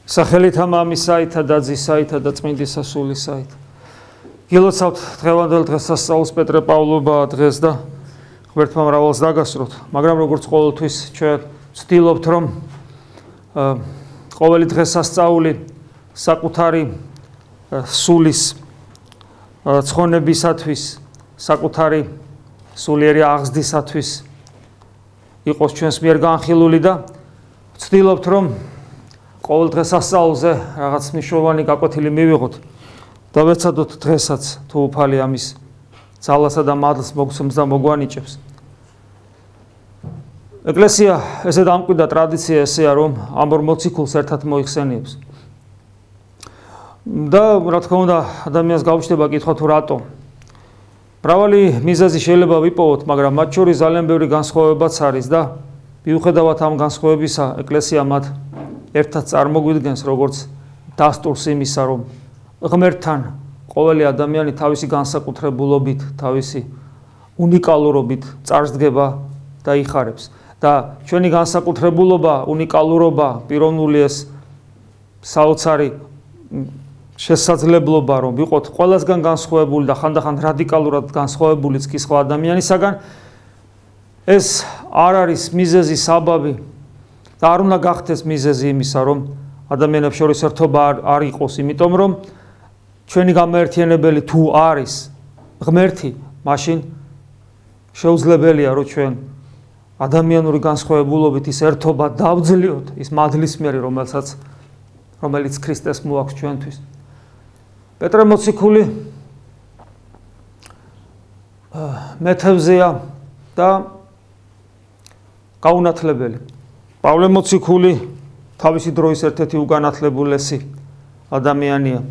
სახელით მამისაითა და ძისაითა და წმინდის სულისაითა. გილოცავთ დღევანდელ დღესასწაულს პეტრე პავლობა დღეს და ღმერთმა მრავალს დაგასროთ, მაგრამ როგორც ყოველთვის ჩვენ ვცდილობთ რომ ყოველი დღესასწაული საკუთარი სულის ცხონებისათვის, საკუთარი სულიერი აღზრდისათვის იყოს ჩვენს მიერ განხილული და ვცდილობთ რომ ყოველ დღესასწაულზე რაღაც მნიშვნელოვანი გაკვეთილი მივიღოთ და ვეცადოთ დღესაც თუ უფალი ამის ძალასა და მადლს მოგცემს და მოგვანიჭებს. ეკლესია ესე დამკვიდრა ტრადიცია ესეა რომ ამ ორ მოციქულს ერთად მოიხსენიებს. და რა თქმა უნდა ადამიანს გაუჩნდება კითხვა თუ რატო. მრავალი მიზეზი შეიძლება ვიპოვოთ, მაგრამ მათ შორის ძალიან ბევრი განსხვავებაც არის და მიუხედავად ამ განსხვავებისა ეკლესია მათ ერთად წარმოგვიდგენს როგორც დასტურს იმისა, რომ ღმერთთან ყოველი ადამიანი თავისი განსაკუთრებულობით, თავისი უნიკალურობით წარსდგება და იხარებს. და ჩვენი განსაკუთრებულობა, უნიკალურობა, პიროვნული ეს საოცარი შესაძლებლობა, რომ ვიყოთ ყველასგან განსხვავებული და ხანდახან რადიკალურად განსხვავებულიც კი სხვა ადამიანისაგან, ეს არ არის მიზეზი საბაბი და არ უნდა გახდეს მიზეზი იმისა, რომ ადამიანებს შორის ერთობა არ იყოს, იმიტომ რომ ჩვენი გამოერთიანებელი თუ არის ღმერთი, მაშინ შეუძლებელია რომ ჩვენ ადამიანური განსხვავებულობით ის ერთობა დავძლიოთ, ის მადლისმიერი, რომელიც ქრისტეს მოაქვს ჩვენთვის. პეტრე მოციქული მეთევზეა და გაუნათლებელი. პავლე მოციქული თავისი დროის ერთ-ერთი უგანათლებულესი ადამიანია.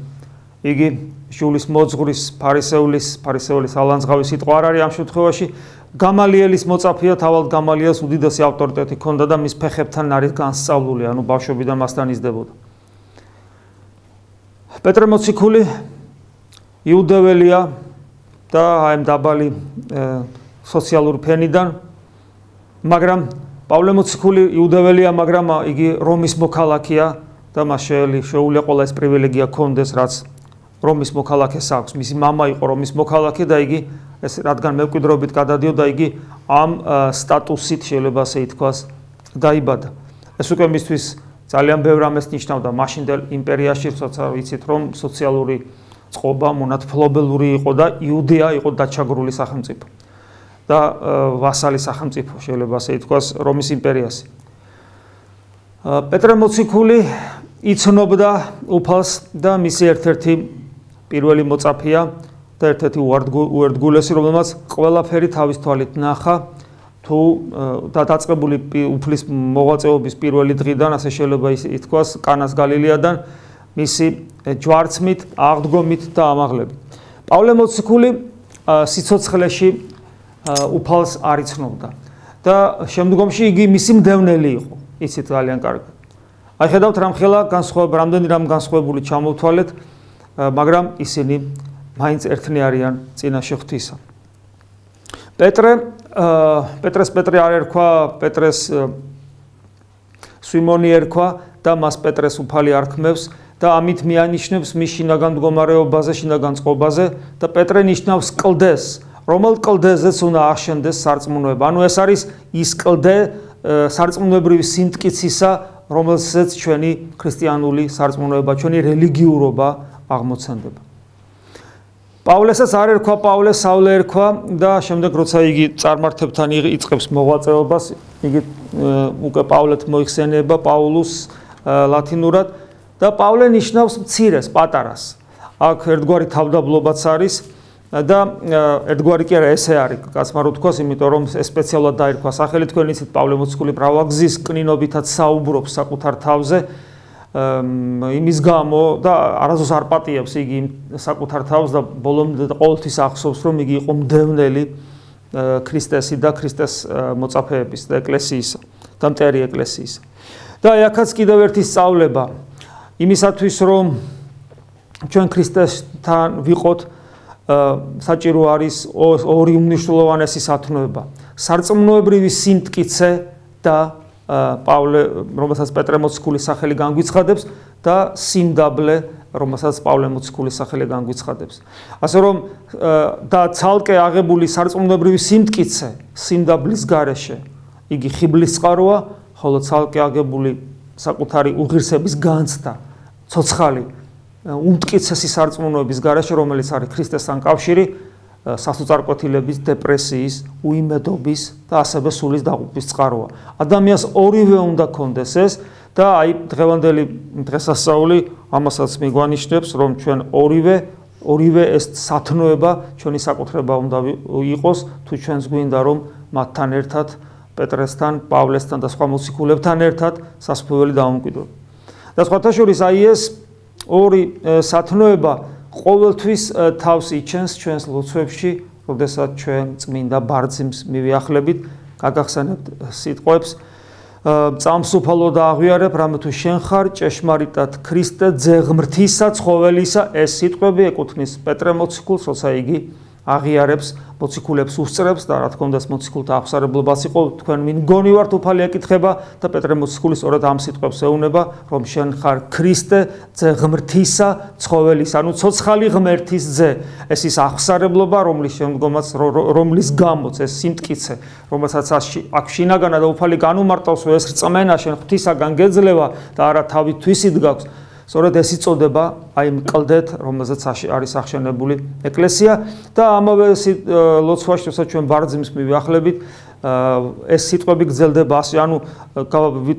იგი ჟულის მოძღვრის, ფარისეულის ალანძღავის სიტყვა არ არის ამ შემთხვევაში. გამალიელის მოწაფეა, თავად გამალიელს უდიდესი ავტორიტეტი ჰქონდა და მის ფეხებთან არის განსწავლული, ანუ ბავშვობიდან მასთან იზრდებოდა. პეტრე მოციქული იუდეველია და აი ამ დაბალი სოციალური ფენიდან, მაგრამ პავლე მოციქული იუდეველია, მაგრამ იგი რომის მოქალაქეა და მას შეუძლია ყველა ეს პრივილეგია ჰქონდეს, რაც რომის მოქალაქეს აქვს. მისი მამა იყო რომის მოქალაქე და იგი ეს რადგან მემკვიდრეობით გადადიოდა, იგი ამ სტატუსით შეიძლება ასე ითქვას დაიბადა. ეს უკვე მისთვის ძალიან ბევრ ამას ნიშნავდა მაშინდელ იმპერიაში, როცა ვიცით რომ სოციალური წყობა მონათფლობელური იყო და იუდეა იყო დაჩაგრული სახელმწიფო და ვასალი სახელმწიფო, შეიძლება ასე ითქვას, რომის იმპერიასი. პეტრე მოციქული იცნობდა უფალს და მისი ერთ-ერთი პირველი მოწაფეა და ერთ-ერთი უერთგულესი, რომელმაც ყველაფერი თავის თვალით ნახა, თუ და დაწყებული უფლის მოღვაწეობის პირველი დღიდან, ასე შეიძლება ითქვას, კანას გალილეადან მისი ჯვარცმით, აღდგომით და ამაღლებით. პავლე მოციქული სიცოცხლეში უფალს არ იცნობდა და შემდგომში იგი მისი მდევნელი იყო, იცით ძალიან კარგად. აი ხედავთ რამხელა რამდენი განსხვავებული ჩამოვთვალეთ, მაგრამ ისინი მაინც ერთნი არიან წინაშე ღვთისა. პეტრეს პეტრე არ ერქვა, პეტრეს სვიმონი ერქვა და მას პეტრეს უფალი არქმევს და ამით მიანიშნებს მის შინაგან მდგომარეობაზე, შინაგან წყობაზე და პეტრე ნიშნავს კლდეს, რომელ კლდეზეც უნდა აღშენდეს სარწმუნოება. ანუ ეს არის ის კლდე სარწმუნოებრივი სიმტკიცისა, რომელზეც ჩვენი ქრისტიანული სარწმუნოება, ჩვენი რელიგიურობა აღმოცენდება. პავლესაც არ ერქვა, პავლეს საულე ერქვა და შემდეგ როცა იგი წარმართებთან იწყებს მოღვაწეობას, იგი უკვე პავლეთ მოიხსენიება პაულუს ლათინურად და პავლე ნიშნავს მცირეს, პატარას. აქ ერთგვარი თავდაბლობაც არის და ერთგვარი კი არა, ესე არის, კაცმა რო თქვას, იმიტომ რომ სპეციალურად დაერქვა სახელი, თქვენ იცით პავლე მოციქული მრავალგზის კნინობითაც საუბრობს საკუთარ თავზე, იმის გამო და არასდროს არ პატიებს იგი საკუთარ თავს და ბოლომდე ყოველთვის ახსოვს რომ იგი იყო მდევნელი ქრისტესი და ქრისტეს მოწაფეების და ეკლესიისა და მტერი ეკლესიის. და აქაც კიდევ ერთი სწავლება იმისათვის რომ ჩვენ ქრისტესთან ვიყოთ საჭირო არის ორი უმნიშვნელოვანესი სათნოება. სარწმუნოებრივი სიმტკიცე და რომელსაც პეტრე მოციქულის სახელი განგვიცხადებს და სიმდაბლე, რომელსაც პავლე მოციქულის სახელი განგვიცხადებს. ასე რომ და ცალკე აღებული სარწმუნოებრივი სიმტკიცე, სიმდაბლის გარეშე იგი ხიბლის წყაროა, ხოლო ცალკე აღებული საკუთარი უღირსების განცდა, ცოცხალი, უმტკიცესი სარწმუნოების გარეშე, რომელიც არის ქრისტესთან კავშირი, სასოწარკვეთილების, დეპრესიის, უიმედობის და ასევე სულის დაღუპვის წყაროა. ადამიანს ორივე უნდა კონდეს ეს და აი დღევანდელი დღესასწაული ამასაც მიგვანიშნებს, რომ ჩვენ ორივე ეს სათნოება ჩვენი საკუთრება უნდა იყოს, თუ ჩვენს გვინდა რომ მათთან ერთად პეტრესთან, პავლესთან და სხვა მოციქულებთან ერთად სასუფეველი დავუმკვიდროთ. და სხვათა შორის აი ეს ორი სათნოება ყოველთვის თავს იჩენს ჩვენს ლოცვებში, როდესაც ჩვენ წმინდა ბარძიმს მივიახლებით, გაგახსენებთ სიტყვებს წამსუფალო და აღვიარებ, რამე თუ შენ ხარ ჭეშმარიტად ქრისტე ძე ღმრთისა ცხოველისა, ეს სიტყვები ეკუთვნის პეტრე მოციქულს, როცა იგი აღიარებს მოციქულებს უსწრებს და რა თქმა უნდა მოციქულთა აღსარებლობას იყო, თქვენ ვინ გონი ვართ უფალი ეკითხება და პეტრე მოციქული სწორედ ამ სიტყვებს ეუნება, რომ შენ ხარ ქრისტე ძე ღმრთისა ცხოველის, ანუ ცოცხალი ღმერთის ძე. ეს ის აღსარებლობა, რომლის გამოც ეს სიმტკიცე, რომელსაც აქ შინაგანა და უფალი განუმარტავს, ეს რწმენა შენ ღვთისაგან გეძლევა და არა თავი თვისით გაქვს. სწორედ ეს იწოდება აი იმ კლდეთ, რომელზეც არის აღშენებული ეკლესია და ამავე ლოცვაში, როცა ჩვენ ბარძიმს მივიახლებით, ეს სიტყვები გრძელდება ასე, ანუ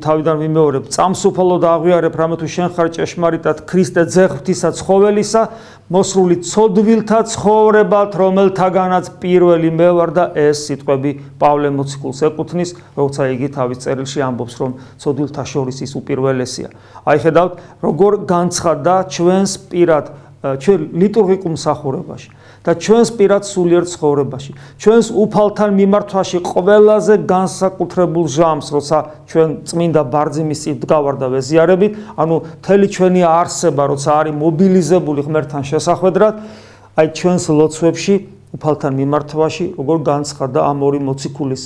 თავიდან ვიმეორებ, წამსუფალო და აღვიარებ, რამე თუ შენ ხარ ჭეშმარიტად ქრისტე ძე ღვთისა ცხოველისა, მოსრული ცოდვილთა ცხოვრებად, რომელთაგანაც პირველი მე ვარ და ეს სიტყვები პავლე მოციქულს ეკუთვნის, როცა იგი თავის წერილში ამბობს, რომ ცოდვილთა შორის ის უპირველესია. აი ხედავთ, როგორ განცხადდა ჩვენს პირად, ჩვენ ლიტურგიკულ მსახურებაში და ჩვენს პირად სულიერ ცხოვრებაში, ჩვენს უფალთან მიმართვაში ყველაზე განსაკუთრებულ ჟამს, როცა ჩვენ წმინდა ბარძიმის წინ დგავარ და ვეზიარებით, ანუ მთელი ჩვენი არსება, როცა არის მობილიზებული ღმერთთან შესახვედრად, აი ჩვენს ლოცვებში, უფალთან მიმართვაში, როგორ განცხადდა ამ ორი მოციქულის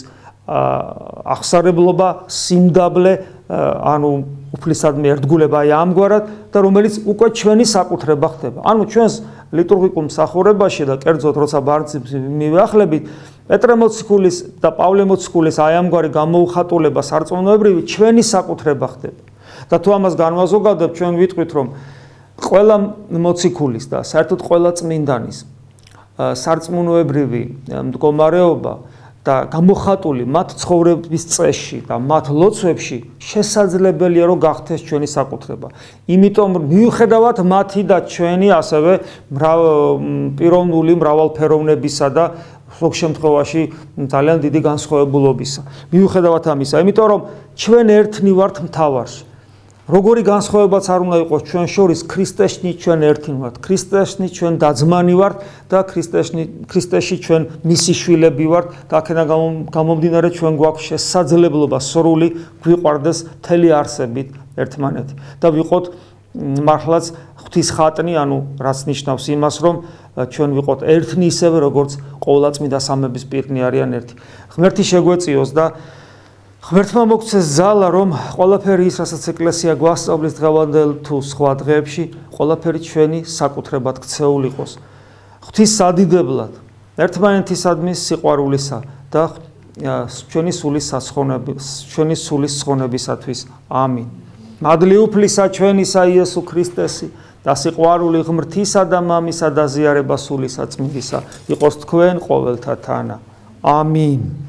აღსარებლობა, სიმდაბლე, ანუ უფლისადმი ერთგულება აი ამგვარად და რომელიც უკვე ჩვენი საკუთრება ხდება. ანუ ჩვენს ლიტურგიკულ მსახურებაში და კერძოდ როცა ბარძიმს მივიახლებით, პეტრე მოციქულის და პავლე მოციქულის აი ამგვარი გამოუხატულება სარწმუნოებრივი ჩვენი საკუთრება ხდება. და თუ ამას განვაზოგავდებ, ჩვენ ვიტყვით, რომ ყველა მოციქულის და საერთოდ ყველა წმინდანის სარწმუნოებრივი მდგომარეობა და გამოხატული მათ ცხოვრების წესში და მათ ლოცვებში შესაძლებელია რომ გახდეს ჩვენი საკუთრება. იმიტომ მიუხედავად მათი და ჩვენი ასევე პიროვნული მრავალფეროვნებისა და ზოგ შემთხვევაში ძალიან დიდი განსხვავებულობისა. მიუხედავად ამისა, იმიტომ რომ ჩვენ ერთნი ვართ მთავარში. როგორი განსხვავებაც არ უნდა იყოს ჩვენ შორის, ქრისტეში ჩვენ ერთნი ვართ, ქრისტეში ჩვენ დაძმანი ვართ და ქრისტეში ჩვენ მისი შვილები ვართ და აქედან გამომდინარე ჩვენ გვაქვს შესაძლებლობა სრული გვიყვარდეს მთელი არსებით ერთმანეთი და ვიყოთ მართლაც ღვთის ხატნი, ანუ რაც ნიშნავს იმას, რომ ჩვენ ვიყოთ ერთნი ისევე როგორც ყოვლადწმინდა სამების პირნი არიან ერთი. ღმერთი შეგვეწიოს და ღმერთმა მოგცეს ძალა, რომ ყველაფერი ის, რასაც ეკლესია გვასწავლის დღევანდელ თუ სხვა დღეებში, ყველაფერი ჩვენი საკუთრებად ქცეული იყოს. ღვთის სადიდებლად, ერთმანეთისადმი სიყვარულისა და ჩვენი სულის სხონებისათვის. ამინ. მადლი უფლისა ჩვენისა იესო ქრისტესი და სიყვარული ღმრთისა და მამისა და ზიარება სულისა წმინდისა იყოს თქვენ ყოველთა თანა. ამინ.